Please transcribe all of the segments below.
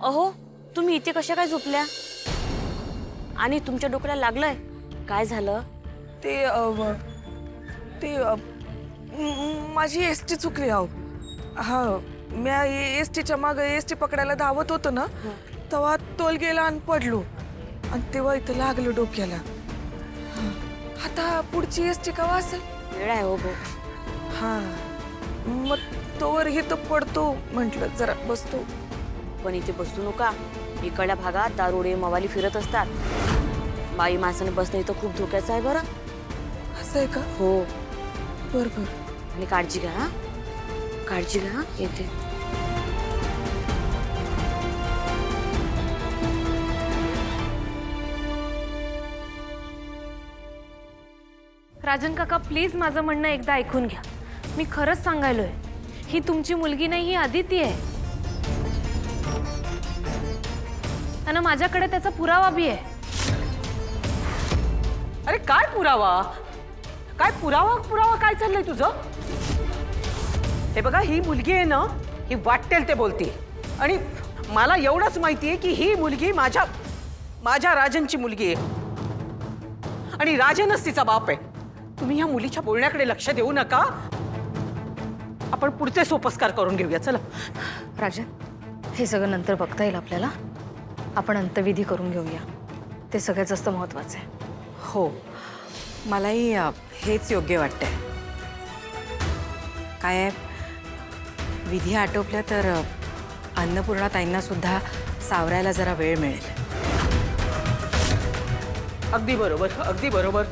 अहो तुम्ही इथे कशा काय झोपल्या आणि तुमच्या डोक्याला लागलंय? काय झालं? माझी एसटी चुकली आहो. हा मी एसटीच्या मागे एसटी पकडायला धावत होतो ना, तेव्हा तोल गेला आणि पडलो आणि तेव्हा इथं लागलो डोक्याला. आता पुढची एसटी का असेल? वेळ आहे हो भाऊ. हा मग तोवर इथं पडतो म्हटलं, जरा बसतो. पण इथे बसू नका. इकडल्या भागात दारुडे मवाली फिरत असतात. बाई माणसाने बसणं इथं खूप धोक्याचं आहे बरं. असं आहे का? हो. बरं. आणि काळजी घ्या हा. काळजी घ्या. येते. राजन काका प्लीज माझं म्हणणं एकदा ऐकून घ्या. मी खरंच सांगायलोय, ही तुमची मुलगी नाही, ही अदिती आहे. आणि माझ्याकडे त्याचा पुरावा बी आहे. अरे काय पुरावा? काय पुरावा काय चाललंय तुझं? हे बघा, ही मुलगी आहे ना, ही वाटेल ते बोलते. आणि मला एवढंच माहिती आहे की ही मुलगी माझ्या राजनची मुलगी आहे आणि राजनच तिचा बाप आहे. तुम्ही ह्या मुलीच्या बोलण्याकडे लक्ष देऊ नका. आपण पुढचे सोपस्कार करून घेऊया. चला. राजन, हे सगळं नंतर बघता येईल आपल्याला. आपण अंत्यविधी करून घेऊया, ते सगळ्यात जास्त महत्वाचं आहे. हो, मलाही हेच योग्य वाटतंय. काय आहे, विधी आटोपल्या तर अन्नपूर्णा ताईंना सुद्धा सावरायला जरा वेळ मिळेल. अगदी बरोबर.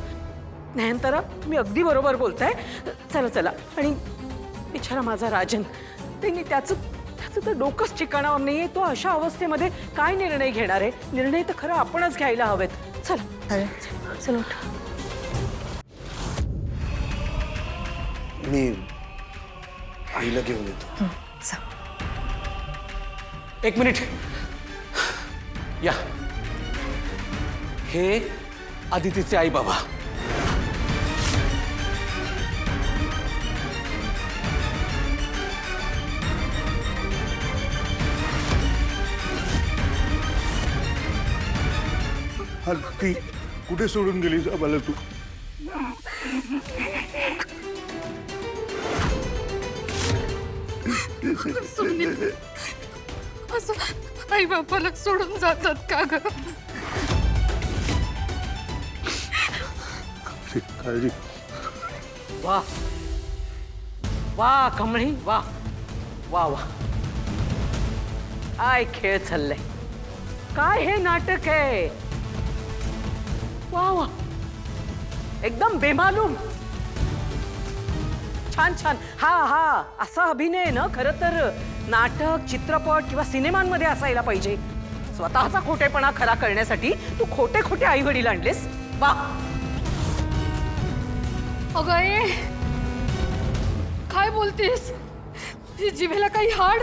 नयनतारा, तुम्ही अगदी बरोबर बोलताय. चला चला. आणि बिचारा माझा राजन, त्यांनी त्याचं तर डोकंच ठिकाणावर नाहीये. तो अशा अवस्थेमध्ये काय निर्णय घेणार आहे? निर्णय तर खरं आपणच घ्यायला हवेत. चला. चल उठ. मी आईला घेऊन येतो. एक मिनिट या. हे आदितीचे आई बाबा. ती कुठे सोडून गेली आम्हाला तू? असं आई बापाला सोडून जातात का ग? काळजी. वा वा कमळी, वा वा वा. काय खेळ चाललाय, काय हे नाटक आहे. वा वा, एकदम बेमालूम. छान. हा असा अभिनय ना खरं तर नाटक, चित्रपट किंवा सिनेमांमध्ये असायला पाहिजे. स्वतःचा खोटेपणा खरा करण्यासाठी तू खोटे आई वडील आणलेस. वा. अगं ए, काय बोलतेस? जिभेला काही हाड?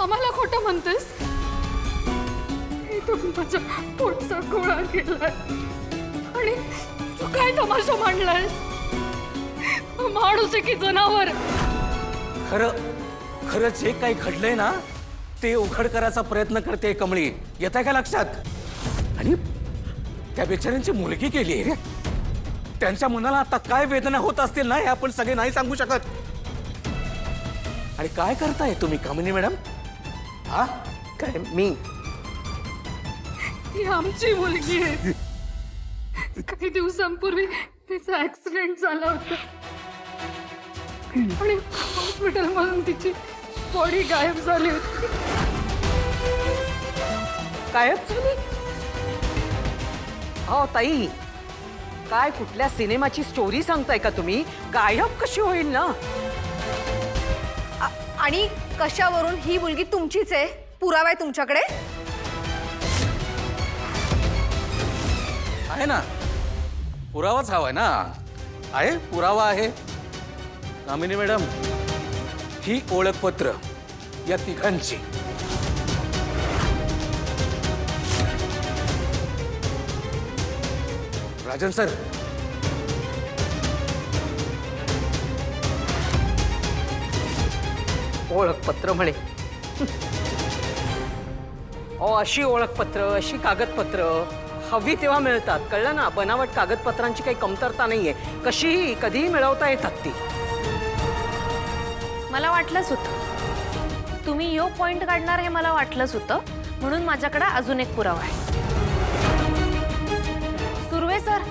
आम्हाला खोटं म्हणतेस? तू माझ्या पोटचा गोळा केलाय आणि तू काय तमाशा मांडलाय? माणूस आहे की जनावर? खरं जे काही घडलंय ना, ते उघड करायचा प्रयत्न करते कमळी. येत आहे का लक्षात? आणि त्या बेचाऱ्यांची मुलगी केली रे. त्यांच्या मनाला आता काय वेदना होत असतील ना, हे आपण सगळे नाही सांगू शकत. आणि काय करताय तुम्ही कामिनी मॅडम? हा काय मी? ही आमची मुलगी आहे. काही दिवसांपूर्वी तिचा ऍक्सिडेंट झाला होता आणि हॉस्पिटलमधून तिची बॉडी गायब झाली होती. गायब झाली? हो ताई, काय कुठल्या सिनेमाची स्टोरी सांगताय का तुम्ही? गायब कशी होईल ना? आणि कशावरून? ही मुलगी तुमचीच आहे, पुरावा आहे तुमच्याकडे? आहे ना, पुरावाच हवाय ना. आहे, पुरावा आहे. कामिनी मॅडम, ही ओळखपत्र या तिघांची. राजन सर, ओळखपत्र म्हणे. अशी ओळखपत्र अशी कागदपत्र हवी तेव्हा मिळतात, कळलं ना? बनावट कागदपत्रांची काही कमतरता नाहीये, कशीही कधीही मिळवता येतात ती. मला वाटलंच होतं तुम्ही यो पॉइंट काढणार हे मला वाटलंच होतं, म्हणून माझ्याकडे अजून एक पुरावा आहे. सुर्वे सर,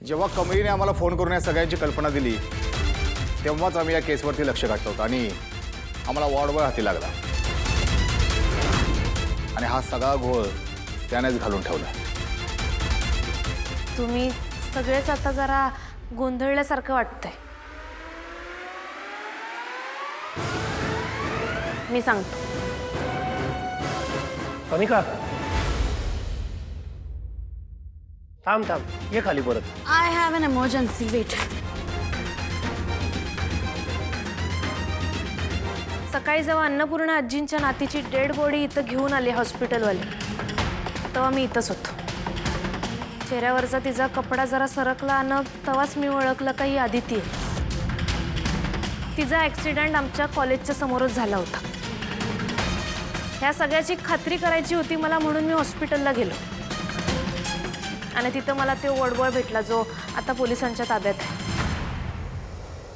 जेव्हा कमळीने आम्हाला फोन करून या सगळ्यांची कल्पना दिली तेव्हाच आम्ही या केसवरती लक्ष घातलं होतं आणि आम्हाला वॉर्डवर हाती लागला आणि हा सगळा घोळ त्यानेच घालून ठेवला. तुम्ही सगळेच आता जरा गोंधळल्यासारखं वाटतंय. मी सांगतो. कनिका, थांब थांब, ये खाली परत. I have an emergency, wait. सकाळी जेव्हा अन्नपूर्णा आजींच्या नातीची डेड बॉडी इथं घेऊन आली हॉस्पिटलवाले, तेव्हा मी इथंच होतो. चेहऱ्यावरचा तिचा कपडा जरा सरकला आणि तेव्हाच मी ओळखलं का ही आदिती आहे. तिचा ॲक्सिडेंट आमच्या कॉलेजच्या समोरच झाला होता. ह्या सगळ्याची खात्री करायची होती मला, म्हणून मी हॉस्पिटलला गेलो आणि तिथं मला तो वॉर्डबॉय भेटला जो आता पोलिसांच्या ताब्यात आहे.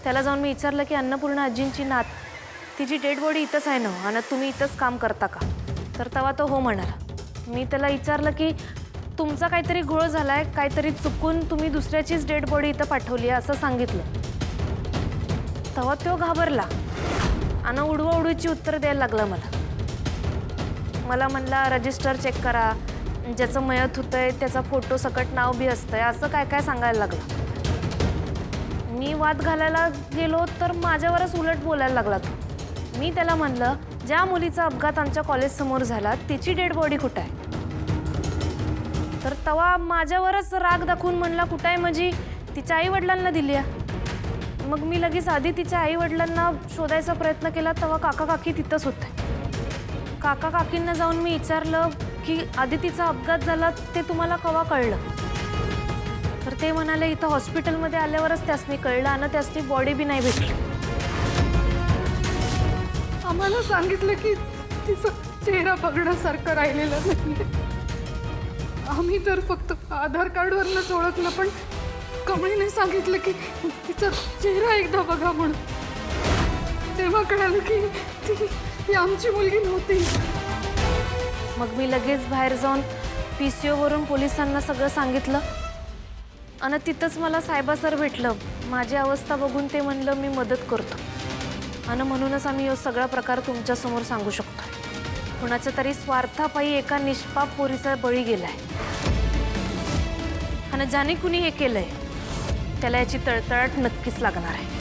त्याला जाऊन मी विचारलं की अन्नपूर्णा आजींची नात, तिची डेड बॉडी इथंच आहे ना आणि तुम्ही इथंच काम करता का? तर तेव्हा तो हो म्हणाला. मी त्याला विचारलं की तुमचा काहीतरी घोळ झाला आहे, काहीतरी चुकून तुम्ही दुसऱ्याचीच डेड बॉडी इथं पाठवली आहे असं सांगितलं. तेव्हा तो घाबरला आणि उडवाउडवीची उत्तर द्यायला लागला मला म्हणला रजिस्टर चेक करा, ज्याचं मयत होतंय त्याचा फोटो सकट नाव बी असतंय, असं काय काय सांगायला लागलं. मी वाद घालायला गेलो तर माझ्यावरच उलट बोलायला लागला तो. मी त्याला म्हणलं ज्या मुलीचा अपघात आमच्या कॉलेजसमोर झाला तिची डेड बॉडी कुठं आहे? तर तेव्हा माझ्यावरच राग दाखवून म्हणला कुठं आहे म्हणजे तिच्या आईवडिलांना दिली आहे. मग मी लगेच आधी तिच्या आईवडिलांना शोधायचा प्रयत्न केला, तेव्हा काका काकी तिथंच होते. काका काकींना जाऊन मी विचारलं की आदितीचा अपघात झाला ते तुम्हाला केव्हा कळलं? तर ते म्हणाले इथं हॉस्पिटलमध्ये आल्यावरच त्यासनी कळलं आणि त्यासनी बॉडी बी नाही भेटली. आम्हाला सांगितलं की तिचा चेहरा बघण्यासारखं राहिलेला नाही. आम्ही तर फक्त आधार कार्डवरनंच ओळखलं, पण कमळीने सांगितलं की तिचा चेहरा एकदा बघा म्हणून. तेव्हा कळालं की ती आमची मुलगी नव्हती. मग मी लगेच बाहेर जाऊन PCOवरून पोलिसांना सगळं सांगितलं आणि तिथंच मला साहेबा सर भेटलं. माझी अवस्था बघून ते म्हणलं मी मदत करतो आणि म्हणूनच आम्ही हा सगळा प्रकार तुमच्यासमोर सांगू शकतो. कुणाच्या तरी स्वार्थापायी एका निष्पाप पोरीचा बळी गेलाय आणि ज्याने कुणी हे केलंय त्याला याची तळतळाट नक्कीच लागणार आहे.